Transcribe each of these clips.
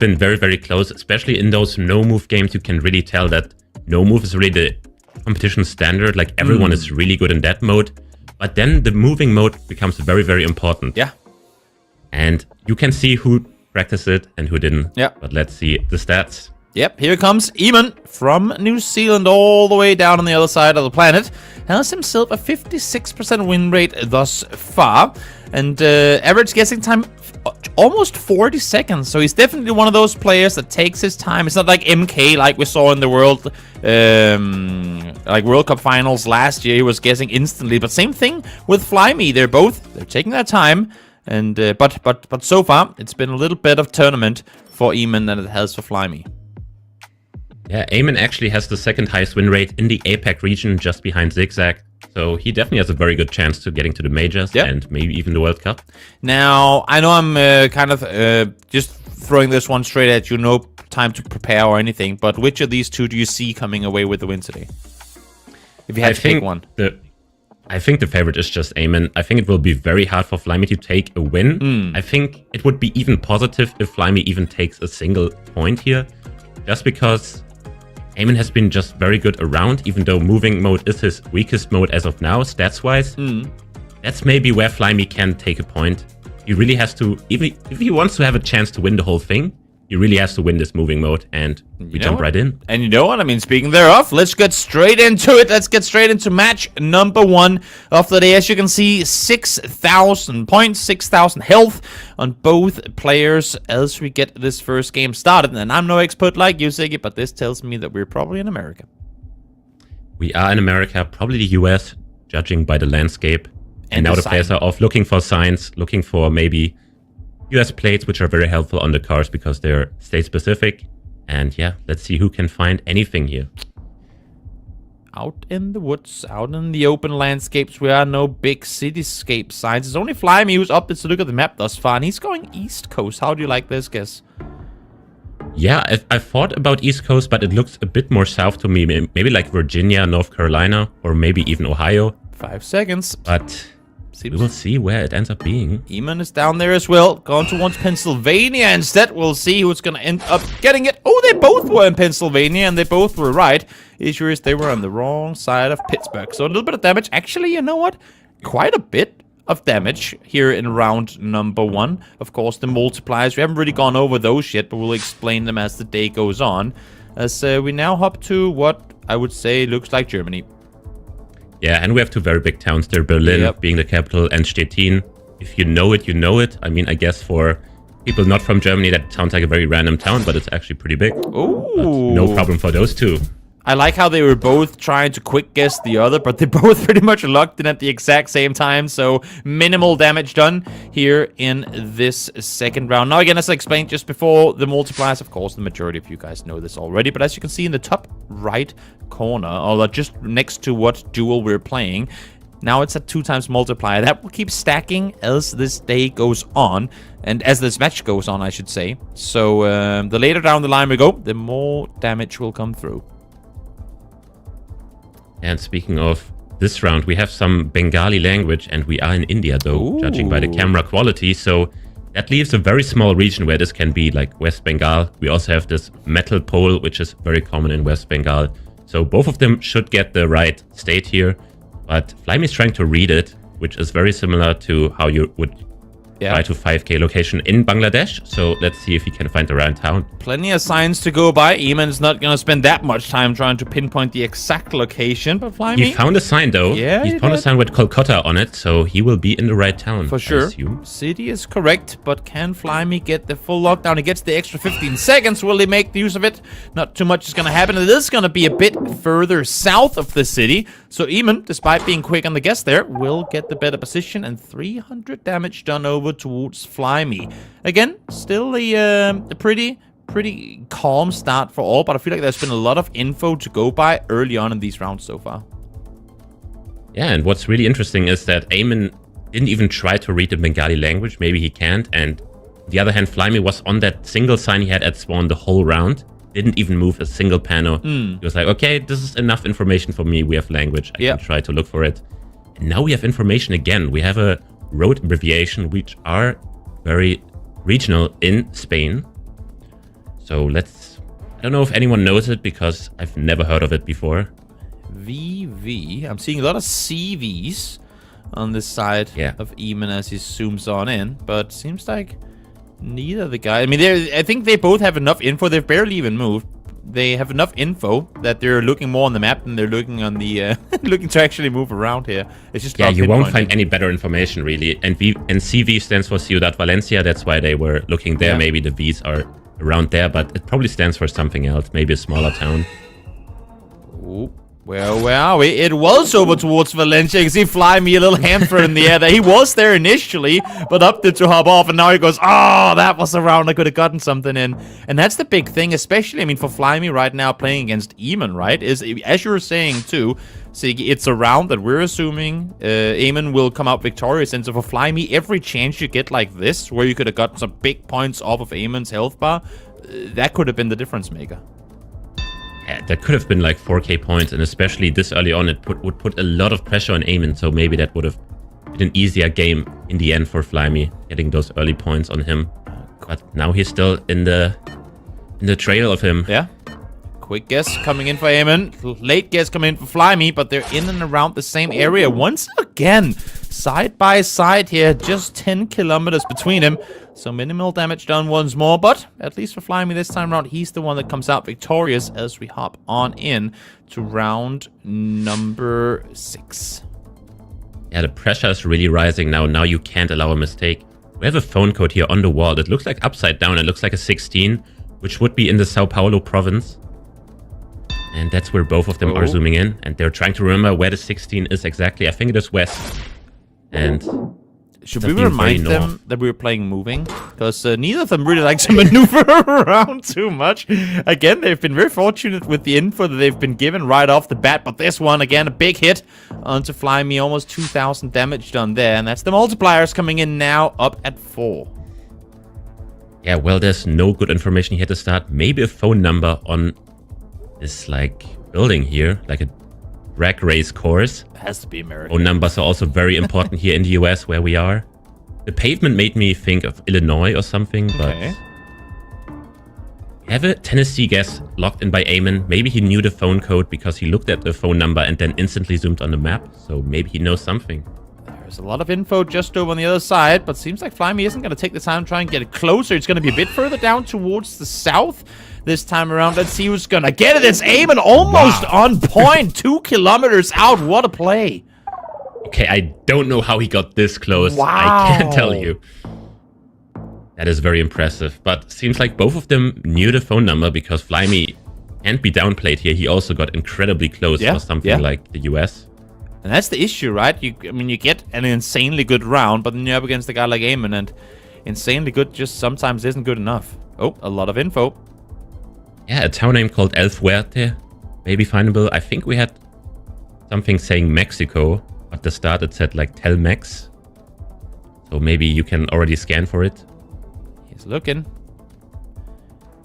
been very, very close, especially in those no-move games. You can really tell that no-move is really the competition standard. Like, everyone is really good in that mode. But then the moving mode becomes very, very important. Yeah. And you can see who practiced it and who didn't. Yeah. But let's see the stats. Yep, here comes Eamonn from New Zealand all the way down on the other side of the planet. Has himself a 56% win rate thus far. And average guessing time almost 40 seconds. So he's definitely one of those players that takes his time. It's not like MK like we saw in the World Cup finals last year. He was guessing instantly. But same thing with Flyme. They're taking their time. And but so far it's been a little bit of tournament for Eamonn than it has for Flyme. Yeah, Eamonn actually has the second highest win rate in the APAC region, just behind Zigzag. So he definitely has a very good chance to getting to the majors and maybe even the World Cup. Now, I know I'm just throwing this one straight at you, no time to prepare or anything, but which of these two do you see coming away with the win today? If you had to pick one. I think the favorite is just Eamonn. I think it will be very hard for Flyme to take a win. I think it would be even positive if Flyme even takes a single point here, just because Eamonn has been just very good around, even though moving mode is his weakest mode as of now, stats-wise. That's maybe where Flyme can take a point. He really has to, if he wants to have a chance to win the whole thing, he really has to win this moving mode, and we jump right in. And you know what? I mean, speaking thereof, let's get straight into it. Let's get straight into match number 1 of the day. As you can see, 6,000 points, 6,000 health on both players as we get this first game started. And I'm no expert like you, Siggy, but this tells me that we're probably in America. We are in America, probably the US, judging by the landscape. And now the players are off looking for signs, looking for maybe US plates, which are very helpful on the cars because they're state-specific. And yeah, let's see who can find anything here. Out in the woods, out in the open landscapes, where are no big cityscape signs. It's only Flyme who's up to look at the map thus far, and he's going East Coast. How do you like this guess? Yeah, I thought about East Coast, but it looks a bit more south to me. Maybe like Virginia, North Carolina, or maybe even Ohio. 5 seconds. But we will see where it ends up being. Eamonn is down there as well. Going towards Pennsylvania instead. We'll see who's going to end up getting it. Oh, they both were in Pennsylvania, and they both were right. Issue is they were on the wrong side of Pittsburgh. So a little bit of damage. Actually, you know what? Quite a bit of damage here in round number 1. Of course, the multipliers. We haven't really gone over those yet, but we'll explain them as the day goes on. As we now hop to what I would say looks like Germany. Yeah, and we have 2 very big towns there, Berlin being the capital and Stettin. If you know it, you know it. I mean, I guess for people not from Germany, that sounds like a very random town, but it's actually pretty big. Ooh. No problem for those 2. I like how they were both trying to quick guess the other, but they both pretty much locked in at the exact same time, so minimal damage done here in this second round. Now again, as I explained just before, the multipliers, of course, the majority of you guys know this already, but as you can see in the top right corner, or just next to what duel we're playing, now it's a 2 times multiplier. That will keep stacking as this day goes on, and as this match goes on, I should say. So the later down the line we go, the more damage will come through. And speaking of this round, we have some Bengali language, and we are in India, though, judging by the camera quality. So that leaves a very small region where this can be, like West Bengal. We also have this metal pole, which is very common in West Bengal. So both of them should get the right state here. But Flyme is trying to read it, which is very similar to how you would try to 5K location in Bangladesh. So let's see if he can find the right town. Plenty of signs to go by. Eamonn's not going to spend that much time trying to pinpoint the exact location, but Flyme... He found a sign, though. Yeah, he found a sign with Kolkata on it, so he will be in the right town, for sure. I assume. City is correct, but can Flyme get the full lockdown? He gets the extra 15 seconds. Will he make use of it? Not too much is going to happen. It is going to be a bit further south of the city. So Eamonn, despite being quick on the guess there, will get the better position, and 300 damage done over towards Flyme. Again, still a pretty calm start for all, but I feel like there's been a lot of info to go by early on in these rounds so far. Yeah, and what's really interesting is that Eamonn didn't even try to read the Bengali language. Maybe he can't. And on the other hand, Flyme was on that single sign he had at spawn the whole round. Didn't even move a single panel. He was like, okay, this is enough information for me. We have language. I can try to look for it. And now we have information again. We have a road abbreviation, which are very regional in Spain. So I don't know if anyone knows it because I've never heard of it before. VV. I'm seeing a lot of CVs on this side of Eamonn as he zooms on in, but seems like neither of the guys. I mean, I think they both have enough info. They've barely even moved. They have enough info that they're looking more on the map than they're looking on the looking to actually move around here. It's just you won't find any better information really. And CV stands for Ciudad Valencia. That's why they were looking there. Maybe the V's are around there, but it probably stands for something else. Maybe a smaller town. Ooh. Well, where are we? It was over towards Valencia. You can see Flyme a little hamper in the air there. He was there initially, but opted to hop off, and now he goes, oh, that was a round I could have gotten something in. And that's the big thing, especially, I mean, for Flyme right now playing against Eamonn, right? Is, as you were saying, too, Siggy, it's a round that we're assuming Eamonn will come out victorious. And so for Flyme, every chance you get like this, where you could have gotten some big points off of Eamonn's health bar, that could have been the difference maker. Yeah, that could have been like 4k points, and especially this early on, it would put a lot of pressure on Eamonn, so maybe that would have been an easier game in the end for Flyme, getting those early points on him. But now he's still in the trail of him. Yeah. Quick guess coming in for Eamonn. Late guess coming in for Flyme, but they're in and around the same area once again. Side by side here, just 10 kilometers between him. So minimal damage done once more, but at least for Flyme this time around, he's the one that comes out victorious as we hop on in to round number 6. Yeah, the pressure is really rising now. Now you can't allow a mistake. We have a phone code here on the wall that looks like upside down. It looks like a 16, which would be in the Sao Paulo province. And that's where both of them are zooming in. And they're trying to remember where the 16 is exactly. I think it is west. And should we remind them that we were playing moving? Because neither of them really like to maneuver around too much. Again, they've been very fortunate with the info that they've been given right off the bat. But this one, again, a big hit onto Flyme. Almost 2,000 damage done there. And that's the multipliers coming in now up at 4. Yeah, well, there's no good information here to start. Maybe a phone number on this, like, building here. Like a drag race course. It has to be American. Phone numbers are also very important here in the US where we are. The pavement made me think of Illinois or something, but we have a Tennessee guess locked in by Eamonn. Maybe he knew the phone code because he looked at the phone number and then instantly zoomed on the map. So maybe he knows something. There's a lot of info just over on the other side, but seems like Flyme isn't going to take the time to try and get it closer. It's going to be a bit further down towards the south this time around. Let's see who's going to get it. It's Eamonn, almost on point. 2 kilometers out. What a play. Okay, I don't know how he got this close. I can't tell you. That is very impressive. But seems like both of them knew the phone number because Flyme can't be downplayed here. He also got incredibly close for something like the US. And that's the issue, right? I mean, you get an insanely good round, but then you're up against a guy like Eamonn, and insanely good just sometimes isn't good enough. Oh, a lot of info. Yeah, a town name called El Fuerte. Maybe findable. I think we had something saying Mexico. At the start, it said like Telmex. So maybe you can already scan for it. He's looking.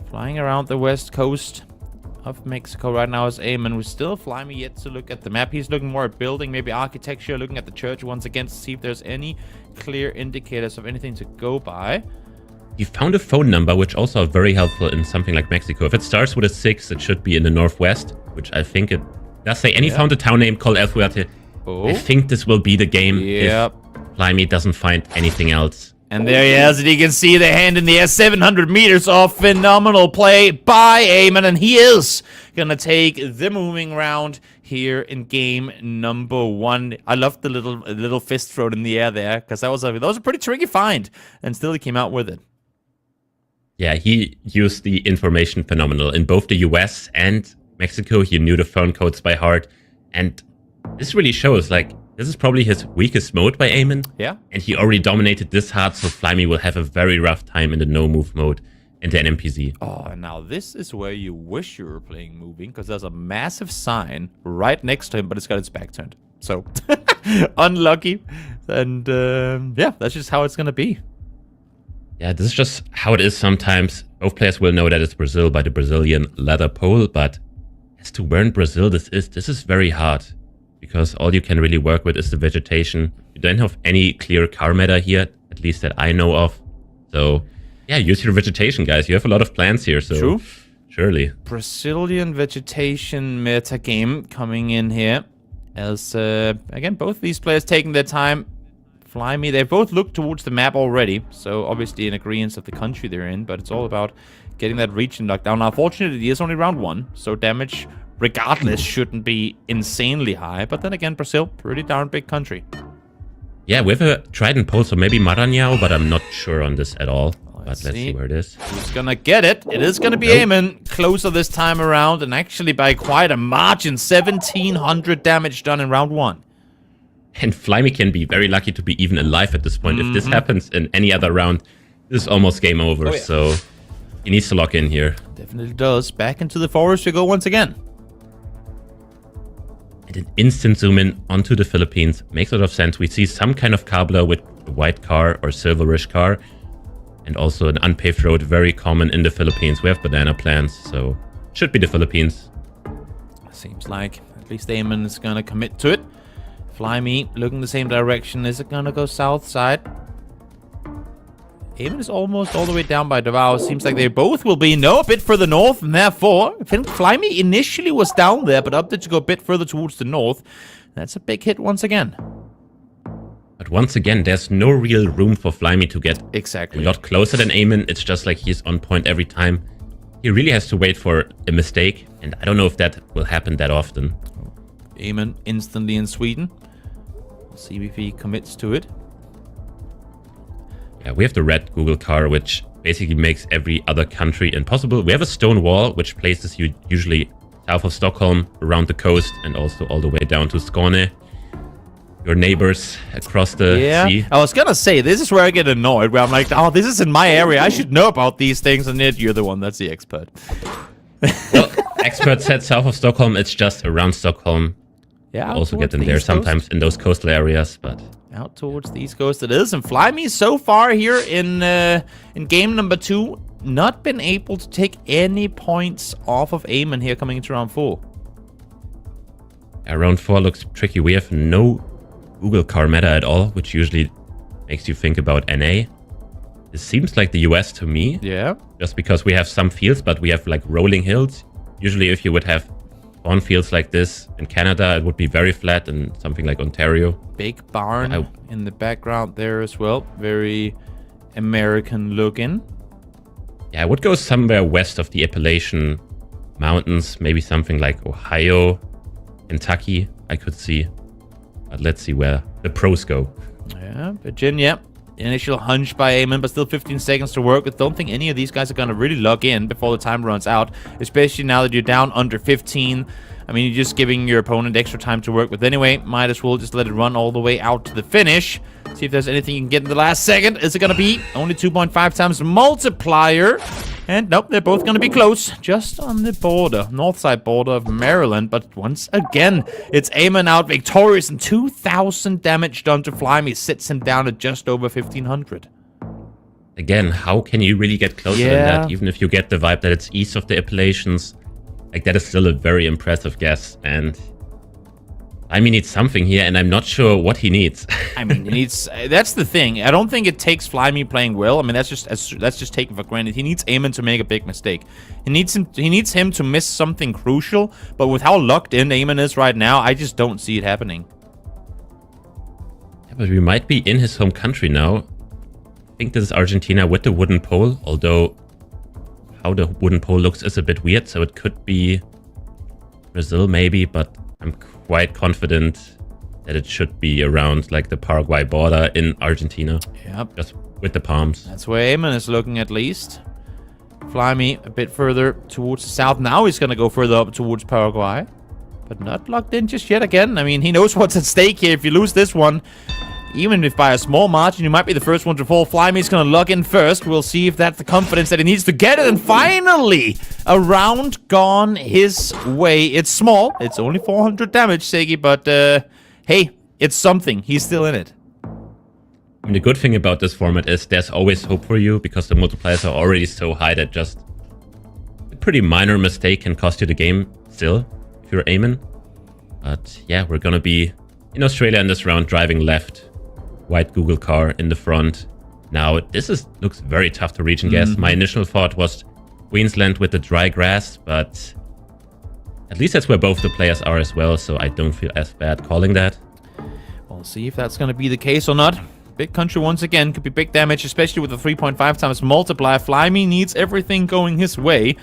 Flying around the west coast of Mexico right now is Eamonn. We're still Flyme yet to look at the map. He's looking more at building, maybe architecture, looking at the church once again to see if there's any clear indicators of anything to go by. You found a phone number, which also are very helpful in something like Mexico. If it starts with a 6, it should be in the northwest, which I think it does say. And he found a town name called El Fuerte. I think this will be the game if Flyme doesn't find anything else. And there he is, and you can see the hand in the air, 700 meters off. Phenomenal play by Eamonn, and he is going to take the moving round here in game number 1. I loved the little fist throw in the air there, because that was a pretty tricky find, and still he came out with it. Yeah, he used the information phenomenal. In both the US and Mexico, he knew the phone codes by heart, and this really shows, like, this is probably his weakest mode by Eamonn. Yeah. And he already dominated this hard, so Flyme will have a very rough time in the no-move mode in the NMPZ. Oh, and now this is where you wish you were playing moving, because there's a massive sign right next to him, but it's got its back turned. So, unlucky. And, yeah, that's just how it's going to be. Yeah, this is just how it is sometimes. Both players will know that it's Brazil by the Brazilian leather pole, but as to where in Brazil this is very hard. Because all you can really work with is the vegetation. You don't have any clear car meta here, at least that I know of. So Yeah, use your vegetation, guys. You have a lot of plants here, so True. Surely. Brazilian vegetation meta game coming in here. As, again, both these players taking their time. Flyme, they both look towards the map already, so obviously in agreement of the country they're in, but it's all about getting that region locked down. Now, unfortunately, it is only round 1, so damage, regardless, shouldn't be insanely high, but then again, Brazil, pretty darn big country. Yeah, we have a Trident pole, so maybe Maranhão, but I'm not sure on this at all. Let's see where it is. Who's gonna get it? It is gonna be Eamonn. Closer this time around, and actually by quite a margin. 1,700 damage done in round 1. And Flyme can be very lucky to be even alive at this point. If this happens in any other round, this is almost game over. So he needs to lock in here. Definitely does. Back into the forest we go once again. And an instant zoom in onto the Philippines makes a lot of sense. We see some kind of cobbler with a white car or silverish car. And also an unpaved road, very common in the Philippines. We have banana plants, so should be the Philippines. Seems like at least Eamonn is gonna commit to it. Flyme looking the same direction. Is it gonna go south side? Eamonn is almost all the way down by Davao. Seems like they both will be a bit further north, and therefore, I think Flyme initially was down there, but opted to go a bit further towards the north. That's a big hit once again. But once again, there's no real room for Flyme to get a lot closer than Eamonn. It's just like he's on point every time. He really has to wait for a mistake, and I don't know if that will happen that often. Eamonn instantly in Sweden. We'll see if he commits to it. Yeah, we have the red Google car, which basically makes every other country impossible. We have a stone wall, which places you usually south of Stockholm, around the coast, and also all the way down to Skåne. Your neighbors across the sea. I was gonna say, this is where I get annoyed, where I'm like, oh, this is in my area, I should know about these things, and yet you're the one that's the expert. Well, expert said south of Stockholm, it's just around Stockholm. Yeah, also get in there sometimes in those coastal areas, but out towards the east coast it is. And Flyme so far here in game number 2, not been able to take any points off of Eamonn here coming into round 4. Yeah, round 4 looks tricky. We have no Google car meta at all, which usually makes you think about NA. It seems like the US to me. Yeah. Just because we have some fields, but we have like rolling hills. Usually if you would have spawn fields like this in Canada, it would be very flat, and something like Ontario. Big barn in the background there as well. Very American looking. Yeah, I would go somewhere west of the Appalachian Mountains. Maybe something like Ohio, Kentucky, I could see. But let's see where the pros go. Yeah, Virginia. Initial hunch by Eamonn, but still 15 seconds to work with. Don't think any of these guys are going to really log in before the time runs out, especially now that you're down under 15. I mean, you're just giving your opponent extra time to work with anyway. Might as well just let it run all the way out to the finish. See if there's anything you can get in the last second. Is it going to be only 2.5 times multiplier? And nope, they're both going to be close. Just on the border, north side border of Maryland. But once again, it's Eamonn out victorious, and 2,000 damage done to Flyme. He sits him down at just over 1,500. Again, how can you really get closer than that? Even if you get the vibe that it's east of the Appalachians, like that is still a very impressive guess. And I mean, he needs something here, and I'm not sure what he needs. I mean, he needs. That's the thing. I don't think it takes Flyme playing well. I mean, that's just taken for granted. He needs Eamonn to make a big mistake. He needs him to miss something crucial. But with how locked in Eamonn is right now, I just don't see it happening. Yeah, but we might be in his home country now. I think this is Argentina with the wooden pole, although how the wooden pole looks is a bit weird, so it could be Brazil maybe, but I'm quite confident that it should be around like the Paraguay border in Argentina. Yep. Just with the palms. That's where Eamonn is looking at least. Flyme a bit further towards the south. Now he's going to go further up towards Paraguay, but not locked in just yet again. I mean, he knows what's at stake here. If you lose this one, even if by a small margin, you might be the first one to fall. Flyme's going to log in first. We'll see if that's the confidence that he needs to get it. And finally, a round gone his way. It's small. It's only 400 damage, Segi, but hey, it's something. He's still in it. I mean, the good thing about this format is there's always hope for you, because the multipliers are already so high that just a pretty minor mistake can cost you the game still, if you're Eamonn. But yeah, we're going to be in Australia in this round, driving left. White Google car in the front. Now, this looks very tough to reach and guess. My initial thought was Queensland with the dry grass, but at least that's where both the players are as well, so I don't feel as bad calling that. We'll see if that's going to be the case or not. Big country once again, could be big damage, especially with the 3.5 times multiplier. Flyme needs everything going his way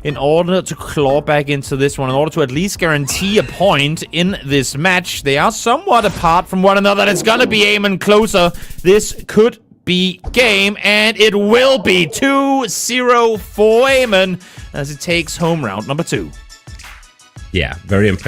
in order to claw back into this one, in order to at least guarantee a point in this match. They are somewhat apart from one another, and it's going to be Eamonn closer. This could be game, and it will be 2-0 for Eamonn as it takes home round number 2. Yeah, very impressive.